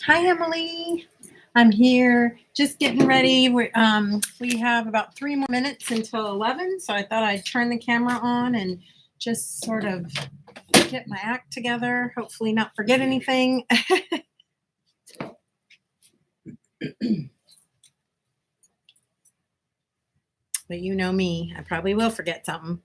Hi, Emily. I'm here just getting ready. We have about 3 more minutes until 11, so I thought I'd turn the camera on and just sort of get my act together, hopefully not forget anything. But you know me, I probably will forget something.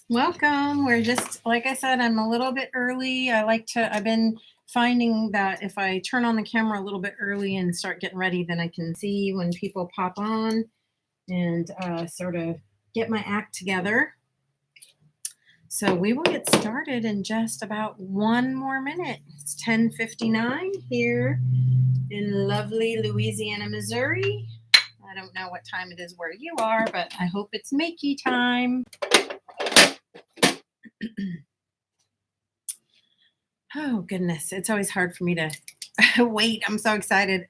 Welcome. We're just, like I said, I'm a little bit early. I've been finding that if I turn on the camera a little bit early and start getting ready, then I can see when people pop on and sort of get my act together. So we will get started in just about 1 more minute. It's 10:59 here in lovely Louisiana, Missouri. I don't know what time it is where you are, but I hope it's makey time. Oh, goodness. It's always hard for me to wait. I'm so excited.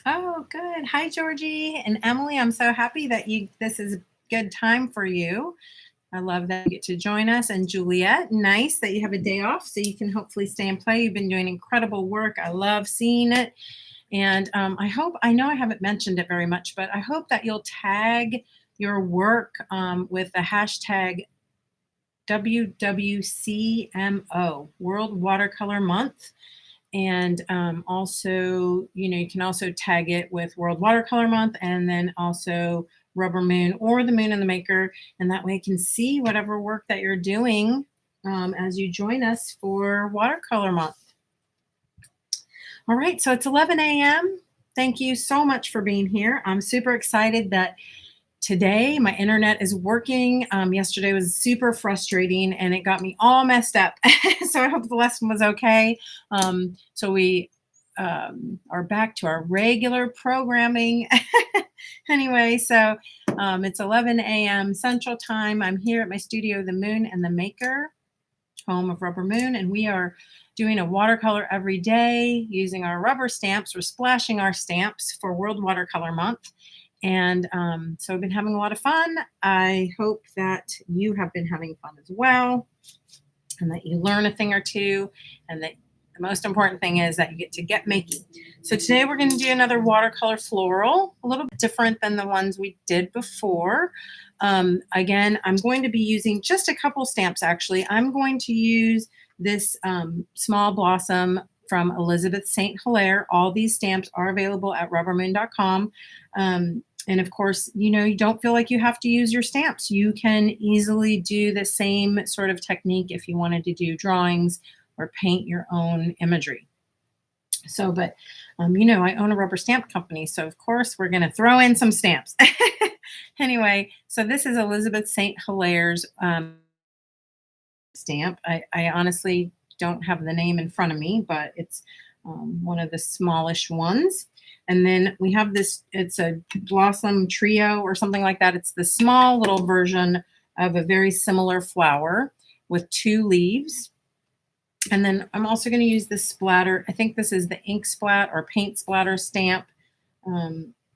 Oh, good. Hi, Georgie and Emily. I'm so happy that this is a good time for you. I love that you get to join us. And Juliet, nice that you have a day off so you can hopefully stay and play. You've been doing incredible work. I love seeing it. And I know I haven't mentioned it very much, but I hope that you'll tag your work with the hashtag WWCMO, World Watercolor Month. And also, you can also tag it with World Watercolor Month and then also RubberMoon or the Moon and the Maker. And that way I can see whatever work that you're doing as you join us for Watercolor Month. All right, so it's 11 a.m. Thank you so much for being here. I'm super excited that today my internet is working. Yesterday was super frustrating and it got me all messed up. So I hope the lesson was okay. So we are back to our regular programming. Anyway, so it's 11 a.m. Central Time. I'm here at my studio, The Moon and the Maker, home of RubberMoon, and we are doing a watercolor every day using our rubber stamps. We're splashing our stamps for World Watercolor Month. And so I've been having a lot of fun. I hope that you have been having fun as well and that you learn a thing or two, and that the most important thing is that you get making. So today we're going to do another watercolor floral, a little bit different than the ones we did before. Again, I'm going to be using just a couple stamps actually. I'm going to use this Small Blossom from Elizabeth St. Hilaire. All these stamps are available at rubbermoon.com. And of course, you don't feel like you have to use your stamps. You can easily do the same sort of technique if you wanted to do drawings or paint your own imagery. So, but, I own a rubber stamp company. So of course we're going to throw in some stamps. Anyway, so this is Elizabeth St. Hilaire's stamp. I honestly don't have the name in front of me, but it's one of the smallish ones. And then we have this, it's a blossom trio or something like that. It's the small little version of a very similar flower with 2 leaves. And then I'm also going to use this splatter. I think this is the ink splat or paint splatter stamp,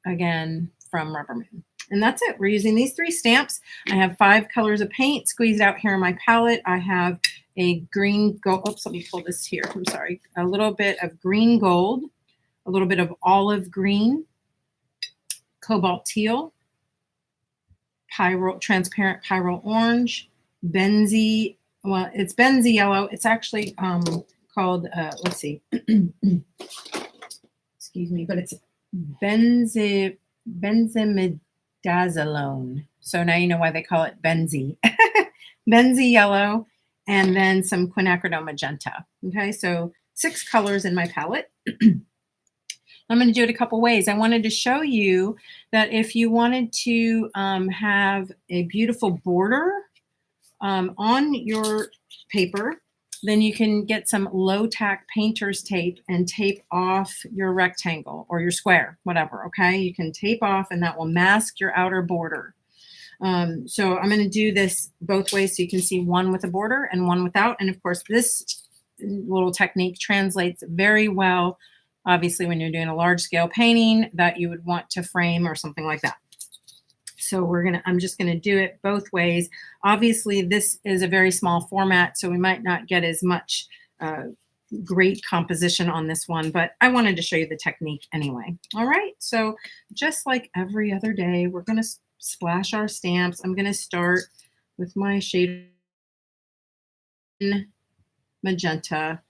again, from RubberMoon. And that's it. We're using these 3 stamps. I have 5 colors of paint squeezed out here in my palette. I have a green gold. Oops, let me pull this here. I'm sorry. A little bit of green gold, a little bit of olive green, cobalt teal, transparent pyrrole orange, benzie. Well, it's benzie yellow. It's actually called, let's see. Excuse me, but it's benzimidazolone. So now you know why they call it benzie. Benzie yellow, and then some quinacridone magenta. Okay, so 6 colors in my palette. I'm going to do it a couple ways. I wanted to show you that if you wanted to have a beautiful border on your paper, then you can get some low tack painter's tape and tape off your rectangle or your square, whatever, okay? You can tape off and that will mask your outer border. So I'm going to do this both ways so you can see one with a border and one without. And of course, this little technique translates very well, obviously, when you're doing a large scale painting that you would want to frame or something like that. So I'm just gonna do it both ways. Obviously, this is a very small format, so we might not get as much great composition on this one, but I wanted to show you the technique anyway. All right, so just like every other day, we're gonna splash our stamps. I'm gonna start with my shade magenta.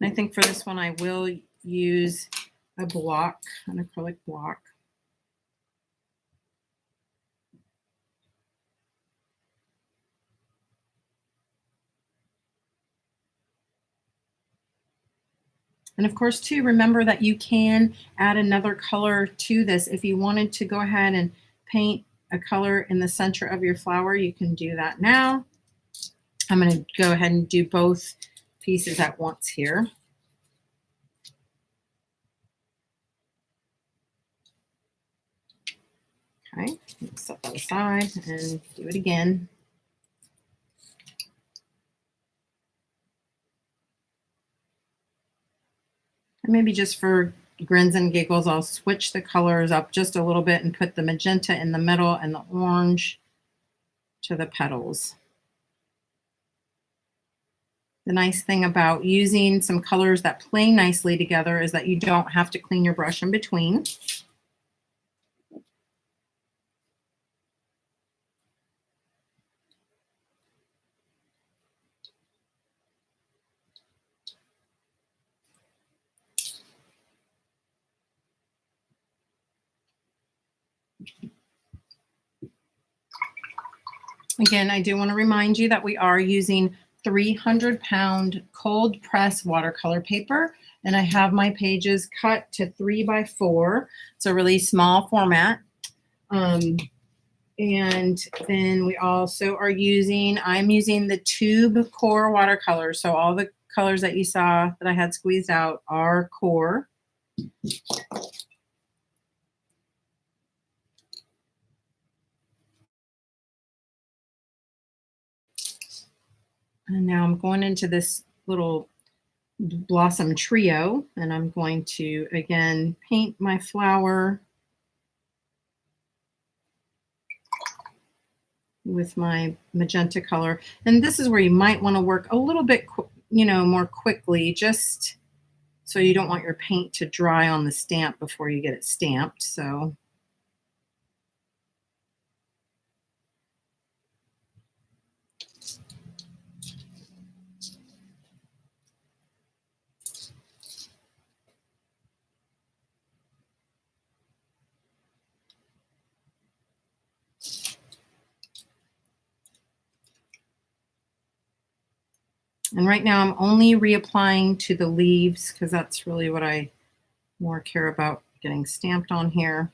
And I think for this one, I will use a block, an acrylic block. And of course, too, remember that you can add another color to this. If you wanted to go ahead and paint a color in the center of your flower, you can do that now. I'm going to go ahead and do both pieces at once here. Okay, let's set that aside and do it again. And maybe just for grins and giggles, I'll switch the colors up just a little bit and put the magenta in the middle and the orange to the petals. The nice thing about using some colors that play nicely together is that you don't have to clean your brush in between. Again, I do want to remind you that we are using 300-pound cold press watercolor paper, and I have my pages cut to 3x4. It's a really small format. And then we also are I'm using the tube core watercolor. So all the colors that you saw that I had squeezed out are core. And now I'm going into this little blossom trio, and I'm going to, again, paint my flower with my magenta color. And this is where you might want to work a little bit, more quickly, just so you don't want your paint to dry on the stamp before you get it stamped. So and right now I'm only reapplying to the leaves because that's really what I more care about getting stamped on here.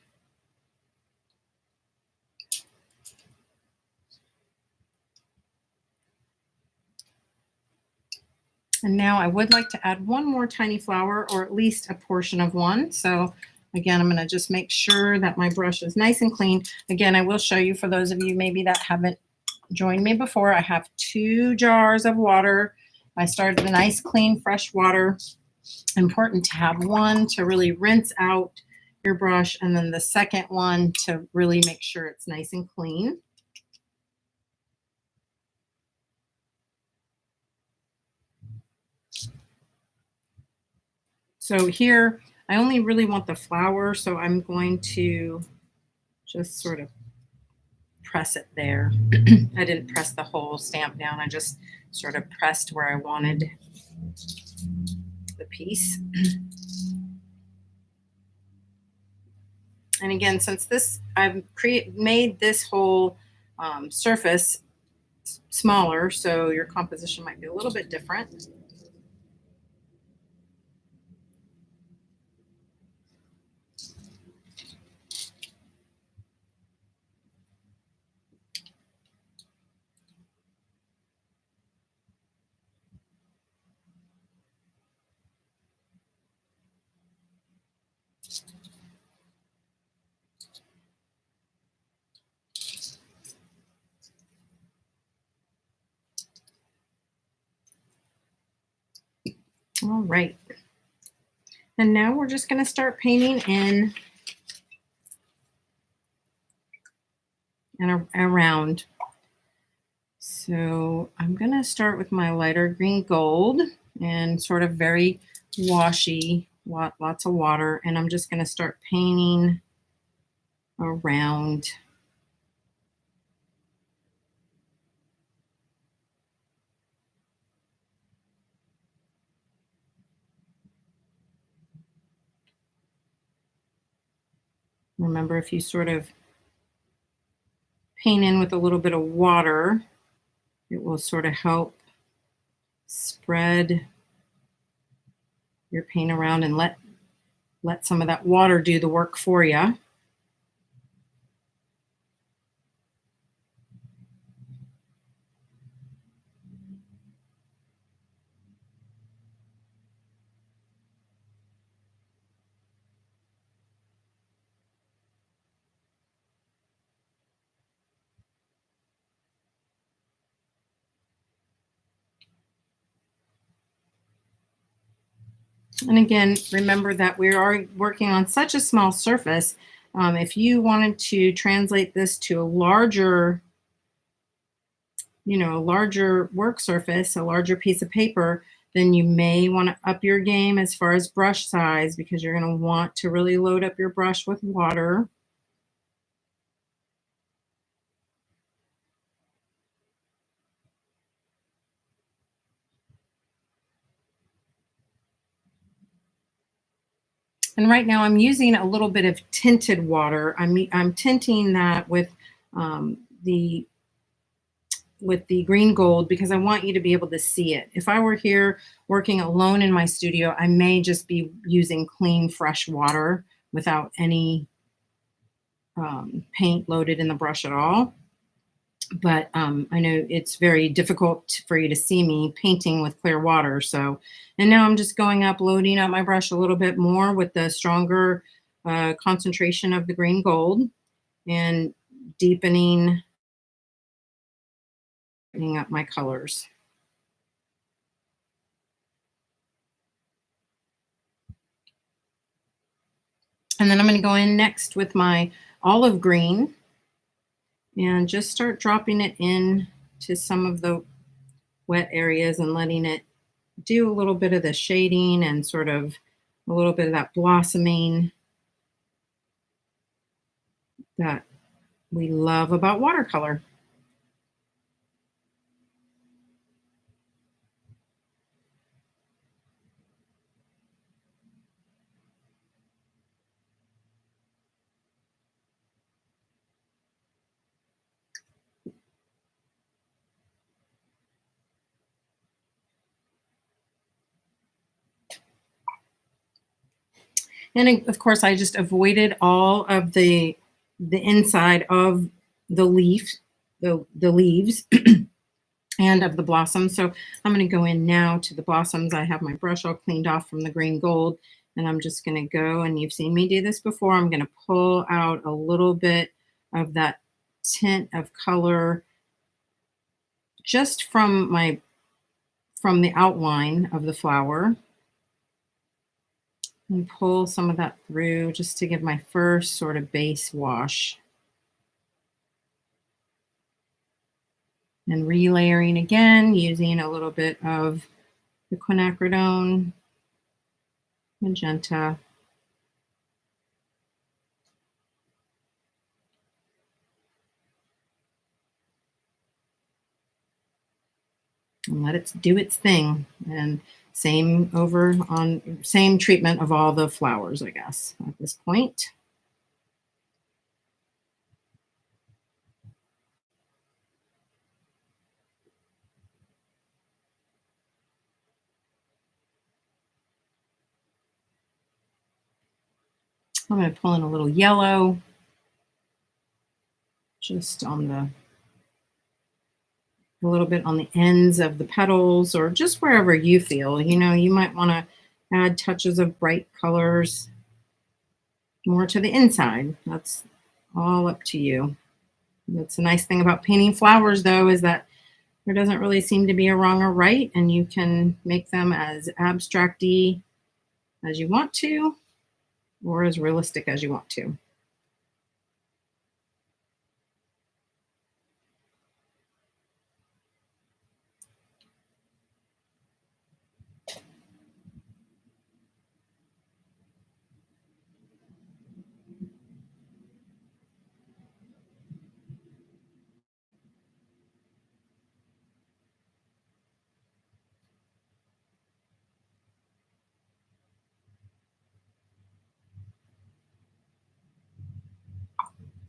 And now I would like to add one more tiny flower, or at least a portion of one. So again, I'm going to just make sure that my brush is nice and clean. Again, I will show you, for those of you maybe that haven't joined me before, I have 2 jars of water. I started with nice, clean, fresh water. Important to have one to really rinse out your brush, and then the second one to really make sure it's nice and clean. So here, I only really want the flower, so I'm going to just sort of press it there. I didn't press the whole stamp down. I just sort of pressed where I wanted the piece. And again, since this, I've made this whole surface smaller, so your composition might be a little bit different. All right. And now we're just going to start painting in and around. So I'm going to start with my lighter green gold and sort of very washy, lots of water. And I'm just going to start painting around. Remember, if you sort of paint in with a little bit of water, it will sort of help spread your paint around and let some of that water do the work for you. And again, remember that we are working on such a small surface. If you wanted to translate this to a larger, a larger work surface, a larger piece of paper, then you may want to up your game as far as brush size, because you're going to want to really load up your brush with water. And right now I'm using a little bit of tinted water. I'm tinting that with the green gold, because I want you to be able to see it. If I were here working alone in my studio, I may just be using clean, fresh water without any paint loaded in the brush at all. But I know it's very difficult for you to see me painting with clear water. So, and now I'm just going up, loading up my brush a little bit more with the stronger concentration of the green gold, and deepening up my colors. And then I'm going to go in next with my olive green and just start dropping it in to some of the wet areas and letting it do a little bit of the shading and sort of a little bit of that blossoming that we love about watercolor. And of course, I just avoided all of the inside of the leaf, the leaves. and of the blossoms. So I'm going to go in now to the blossoms. I have my brush all cleaned off from the green gold, and I'm just going to go, and you've seen me do this before, I'm going to pull out a little bit of that tint of color just from the outline of the flower, and pull some of that through just to give my first sort of base wash. And relayering again using a little bit of the quinacridone, magenta, and let it do its thing. And same treatment of all the flowers, I guess, at this point. I'm going to pull in a little yellow just on a little bit on the ends of the petals, or just wherever you feel. You might want to add touches of bright colors more to the inside. That's all up to you. That's the nice thing about painting flowers, though, is that there doesn't really seem to be a wrong or right, and you can make them as abstract-y as you want to, or as realistic as you want to.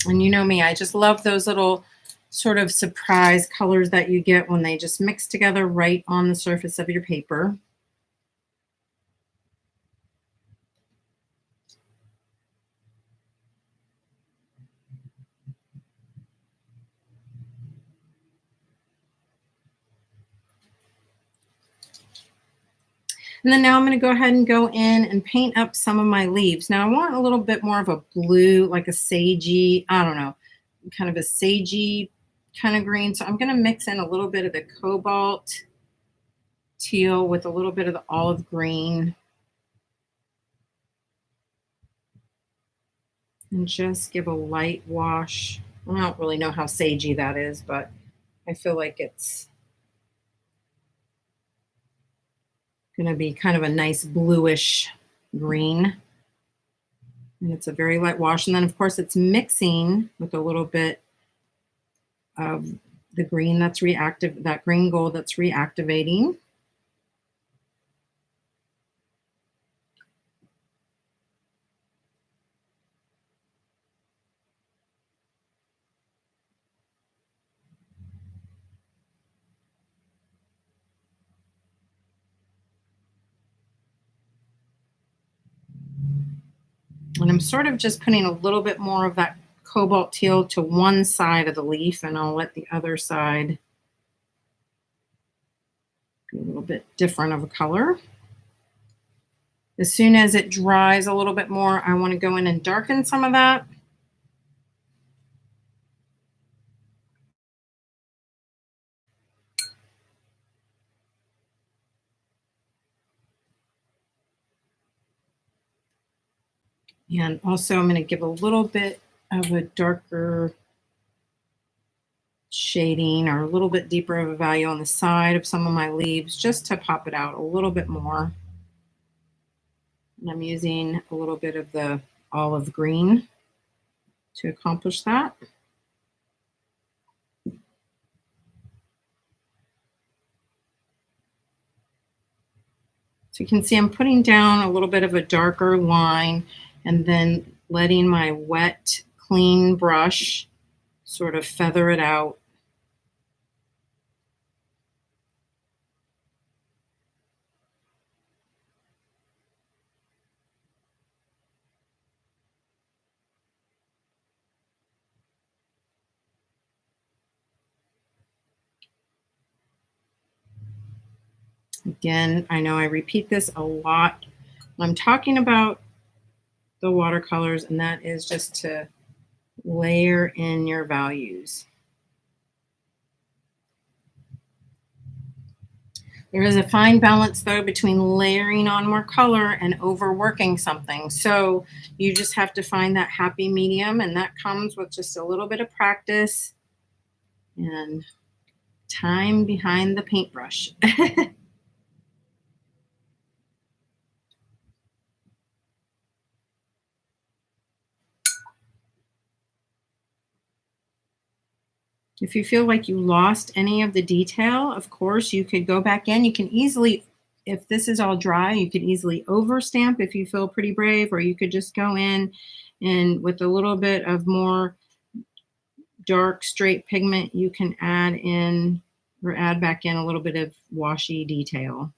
And you know me, I just love those little sort of surprise colors that you get when they just mix together right on the surface of your paper. And then now I'm going to go ahead and go in and paint up some of my leaves. Now I want a little bit more of a blue, like a sagey, I don't know, kind of a sagey kind of green. So I'm going to mix in a little bit of the cobalt teal with a little bit of the olive green, and just give a light wash. I don't really know how sagey that is, but I feel like it's going to be kind of a nice bluish green. And it's a very light wash. And then, of course, it's mixing with a little bit of the green that's reactive, that green gold that's reactivating. And I'm sort of just putting a little bit more of that cobalt teal to one side of the leaf, and I'll let the other side be a little bit different of a color. As soon as it dries a little bit more, I want to go in and darken some of that. And also I'm going to give a little bit of a darker shading, or a little bit deeper of a value on the side of some of my leaves, just to pop it out a little bit more. And I'm using a little bit of the olive green to accomplish that. So you can see I'm putting down a little bit of a darker line, and then letting my wet, clean brush sort of feather it out. Again, I know I repeat this a lot when I'm talking about the watercolors, and that is just to layer in your values. There is a fine balance, though, between layering on more color and overworking something. So you just have to find that happy medium, and that comes with just a little bit of practice and time behind the paintbrush. If you feel like you lost any of the detail, of course, you could go back in. You can easily, if this is all dry, you could easily overstamp if you feel pretty brave, or you could just go in and with a little bit of more dark straight pigment, you can add in or add back in a little bit of washy detail.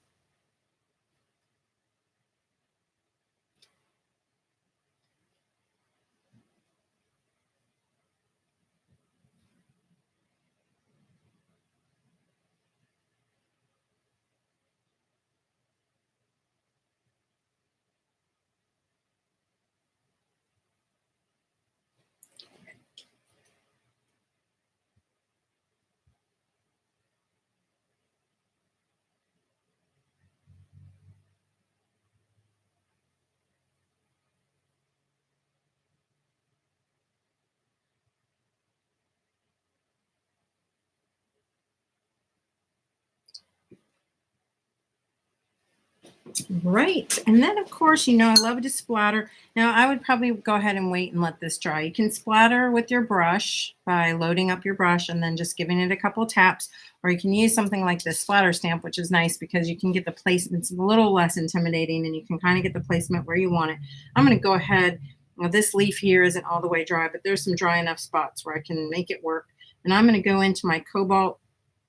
Right. And then, of course, I love to splatter. Now, I would probably go ahead and wait and let this dry. You can splatter with your brush by loading up your brush and then just giving it a couple taps. Or you can use something like this splatter stamp, which is nice because you can get the placement. It's a little less intimidating and you can kind of get the placement where you want it. I'm going to go ahead. Well, this leaf here isn't all the way dry, but there's some dry enough spots where I can make it work. And I'm going to go into my cobalt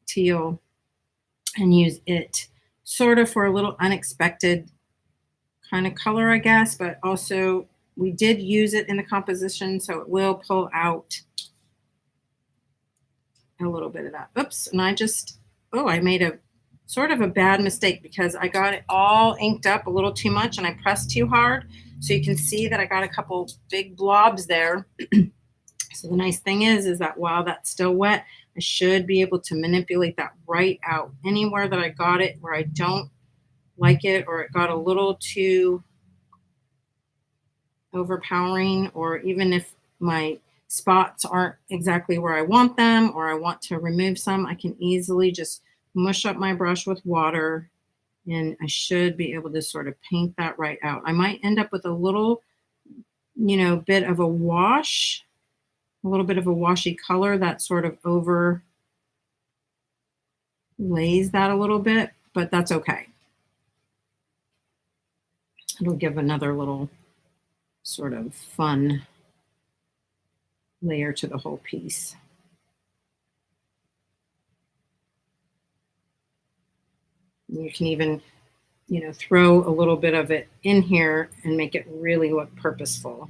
teal and use it sort of for a little unexpected kind of color, I guess, but also we did use it in the composition, so it will pull out a little bit of that. Oops, and I made a sort of a bad mistake because I got it all inked up a little too much and I pressed too hard. So you can see that I got a couple big blobs there. So the nice thing is that while that's still wet, I should be able to manipulate that right out. Anywhere that I got it where I don't like it or it got a little too overpowering, or even if my spots aren't exactly where I want them or I want to remove some, I can easily just mush up my brush with water and I should be able to sort of paint that right out. I might end up with a little, bit of a wash, a little bit of a washy color that sort of overlays that a little bit, but that's okay. It'll give another little sort of fun layer to the whole piece. You can even, throw a little bit of it in here and make it really look purposeful.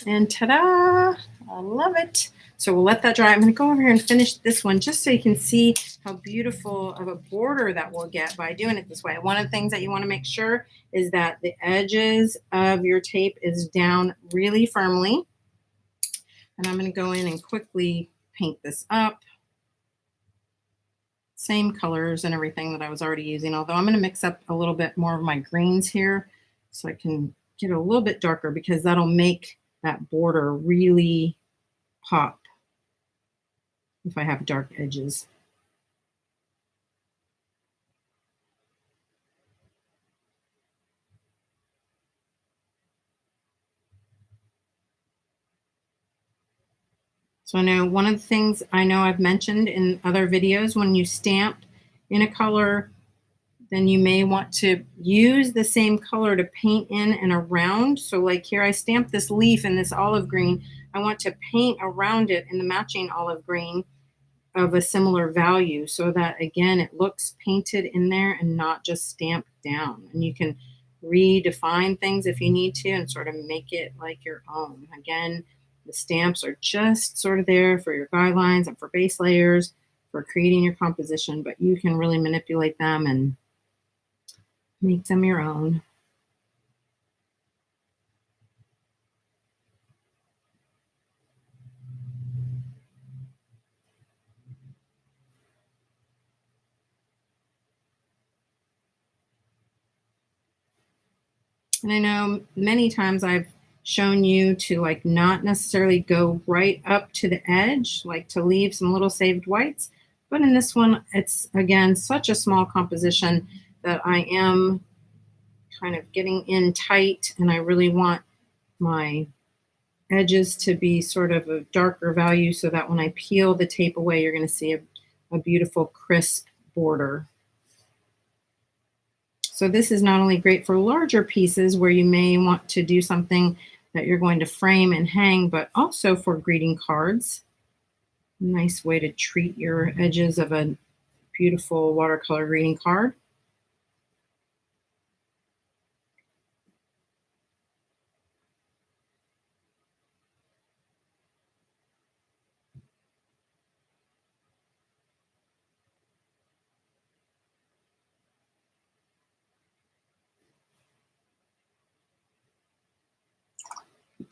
And ta-da! I love it. So we'll let that dry. I'm going to go over here and finish this one just so you can see how beautiful of a border that we'll get by doing it this way. One of the things that you want to make sure is that the edges of your tape is down really firmly. And I'm going to go in and quickly paint this up. Same colors and everything that I was already using, although I'm going to mix up a little bit more of my greens here so I can get a little bit darker because that'll make that border really pop if I have dark edges. So I know one of the things I know I've mentioned in other videos, when you stamp in a color, then you may want to use the same color to paint in and around. So like here, I stamped this leaf in this olive green. I want to paint around it in the matching olive green of a similar value so that, again, it looks painted in there and not just stamped down. And you can redefine things if you need to and sort of make it like your own. Again, The stamps are just sort of there for your guidelines and for base layers, for creating your composition, but you can really manipulate them and make them your own. And I know many times I've shown you to like not necessarily go right up to the edge, like to leave some little saved whites. But in this one, it's again such a small composition that I am kind of getting in tight, and I really want my edges to be sort of a darker value so that when I peel the tape away, you're going to see a beautiful crisp border. So this is not only great for larger pieces where you may want to do something that you're going to frame and hang, but also for greeting cards. Nice way to treat your edges of a beautiful watercolor greeting card.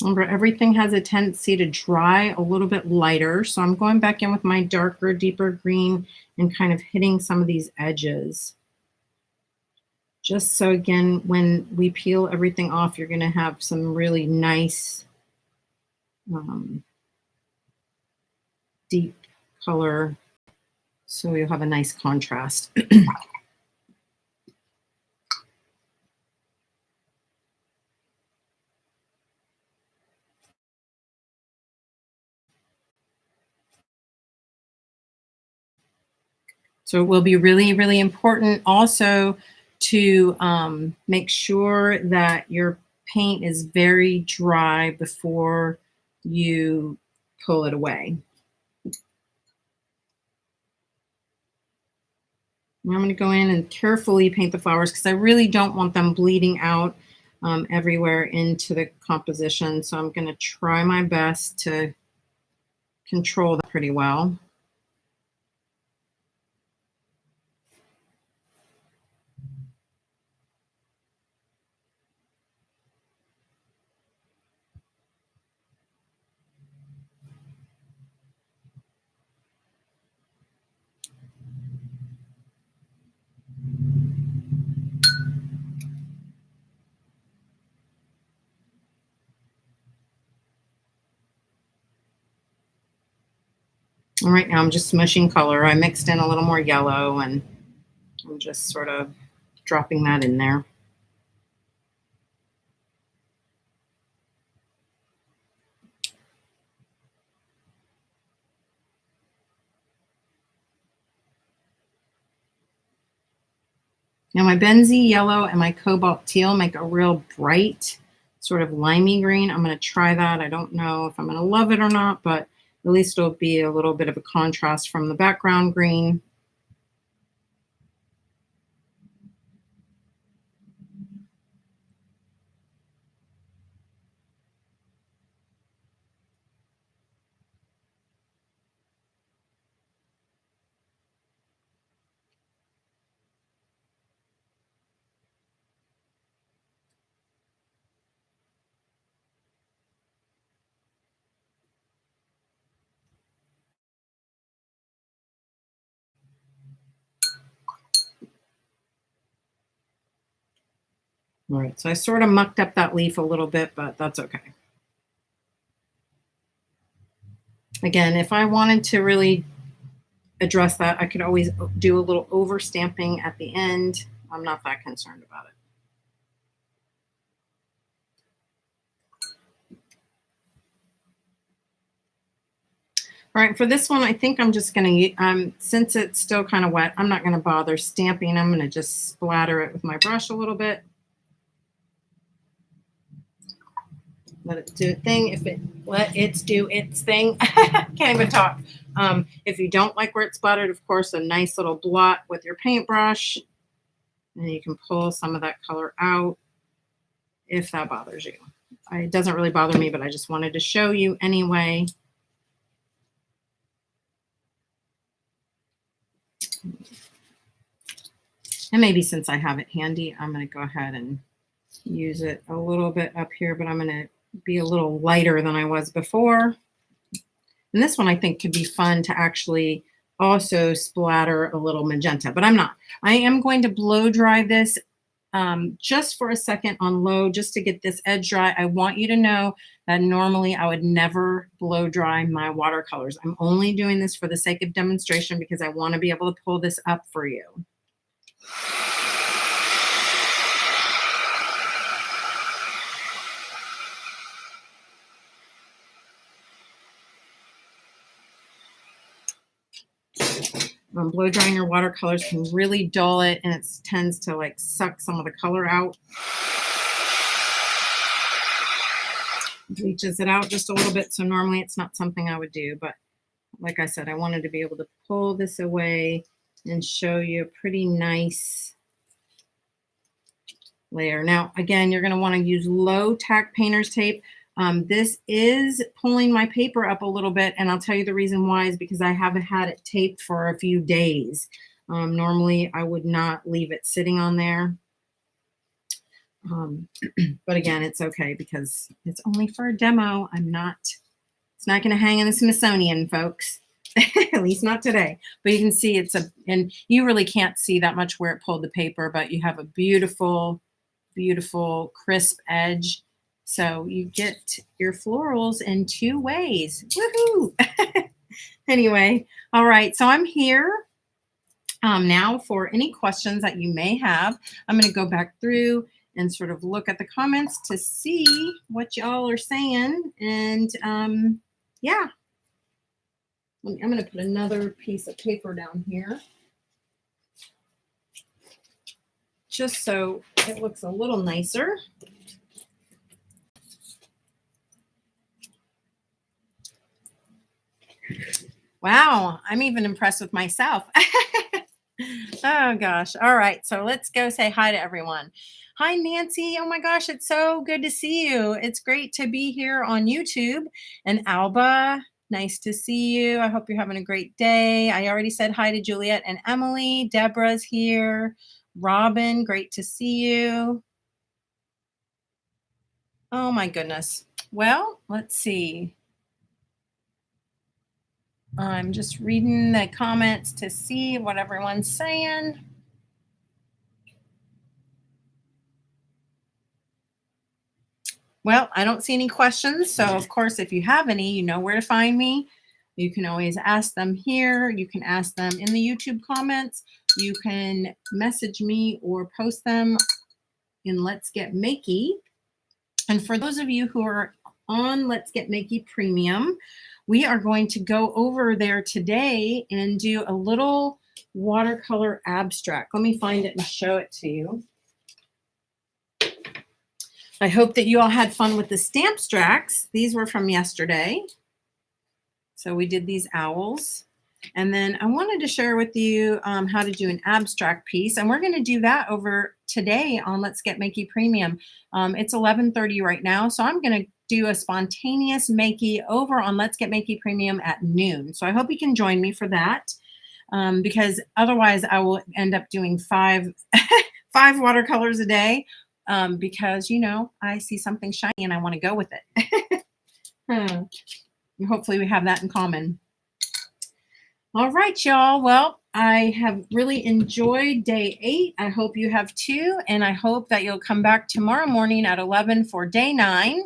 Remember, everything has a tendency to dry a little bit lighter. So I'm going back in with my darker, deeper green and kind of hitting some of these edges. Just so again, when we peel everything off, you're going to have some really nice um, deep color. So you'll have a nice contrast. So it will be really, really important also to make sure that your paint is very dry before you pull it away. Now I'm going to go in and carefully paint the flowers because I really don't want them bleeding out everywhere into the composition. So I'm going to try my best to control that pretty well. And right now I'm just smushing color. I mixed in a little more yellow and I'm just sort of dropping that in there. Now my benzie yellow and my cobalt teal make a real bright sort of limey green. I'm going to try that. I don't know if I'm going to love it or not, but at least it'll be a little bit of a contrast from the background green. All right, so I sort of mucked up that leaf a little bit, but that's okay. Again, if I wanted to really address that, I could always do a little over stamping at the end. I'm not that concerned about it. All right, for this one, I think I'm just going to, since it's still kind of wet, I'm not going to bother stamping. I'm going to just splatter it with my brush a little bit. Let it do its thing. Let it do its thing. Can't even talk. If you don't like where it's splattered, of course, a nice little blot with your paintbrush, and you can pull some of that color out if that bothers you. it doesn't really bother me, but I just wanted to show you anyway. And maybe since I have it handy, I'm going to go ahead and use it a little bit up here, but I'm going to be a little lighter than I was before. And this one I think could be fun to actually also splatter a little magenta, but I'm not. I am going to blow dry this just for a second on low, just to get this edge dry. I want you to know that normally I would never blow dry my watercolors. I'm only doing this for the sake of demonstration because I want to be able to pull this up for you. Blow drying your watercolors can really dull it, and it tends to like suck some of the color out. Bleaches it out just a little bit, so normally it's not something I would do, but like I said, I wanted to be able to pull this away and show you a pretty nice layer. Now, again, you're going to want to use low tack painter's tape. This is pulling my paper up a little bit, and I'll tell you the reason why is because I haven't had it taped for a few days. Normally, I would not leave it sitting on there. But again, it's okay because it's only for a demo. It's not going to hang in the Smithsonian, folks. At least not today. But you can see and you really can't see that much where it pulled the paper, but you have a beautiful, beautiful, crisp edge. So you get your florals in two ways. Woohoo! Anyway, all right. So I'm here now for any questions that you may have. I'm going to go back through and sort of look at the comments to see what y'all are saying. And yeah, I'm going to put another piece of paper down here just so it looks a little nicer. Wow, I'm even impressed with myself. Oh gosh. All right. So let's go say hi to everyone. Hi, Nancy. Oh my gosh, it's so good to see you. It's great to be here on YouTube. And Alba, nice to see you. I hope you're having a great day. I already said hi to Juliet and Emily. Deborah's here. Robin, great to see you. Oh my goodness. Well, let's see. I'm just reading the comments to see what everyone's saying. Well, I don't see any questions. So, of course, if you have any, you know where to find me. You can always ask them here. You can ask them in the YouTube comments. You can message me or post them in Let's Get Makey. And for those of you who are on Let's Get Makey Premium, we are going to go over there today and do a little watercolor abstract. Let me find it and show it to you. I hope that you all had fun with the stamp stacks. These were from yesterday. So we did these owls. And then I wanted to share with you how to do an abstract piece. And we're going to do that over today on Let's Get Makey Premium. It's 11:30 right now. So I'm going to do a spontaneous makey over on Let's Get Makey Premium at noon. So I hope you can join me for that, because otherwise I will end up doing five watercolors a day, because, you know, I see something shiny and I want to go with it. Hopefully we have that in common. All right, y'all. Well, I have really enjoyed day 8. I hope you have too. And I hope that you'll come back tomorrow morning at 11 for day 9.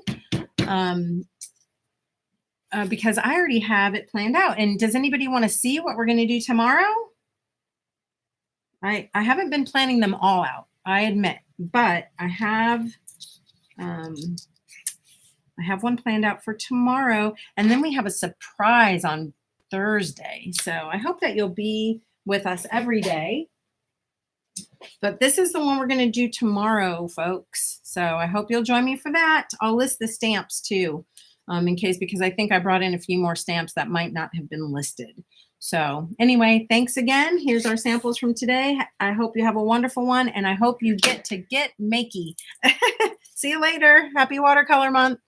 Because I already have it planned out. And does anybody want to see what we're going to do tomorrow? I haven't been planning them all out, I admit, but I have one planned out for tomorrow, and then we have a surprise on Thursday. So I hope that you'll be with us every day. But this is the one we're going to do tomorrow, folks. So I hope you'll join me for that. I'll list the stamps too, in case, because I think I brought in a few more stamps that might not have been listed. So anyway, thanks again. Here's our samples from today. I hope you have a wonderful one, and I hope you get makey. See you later. Happy Watercolor Month.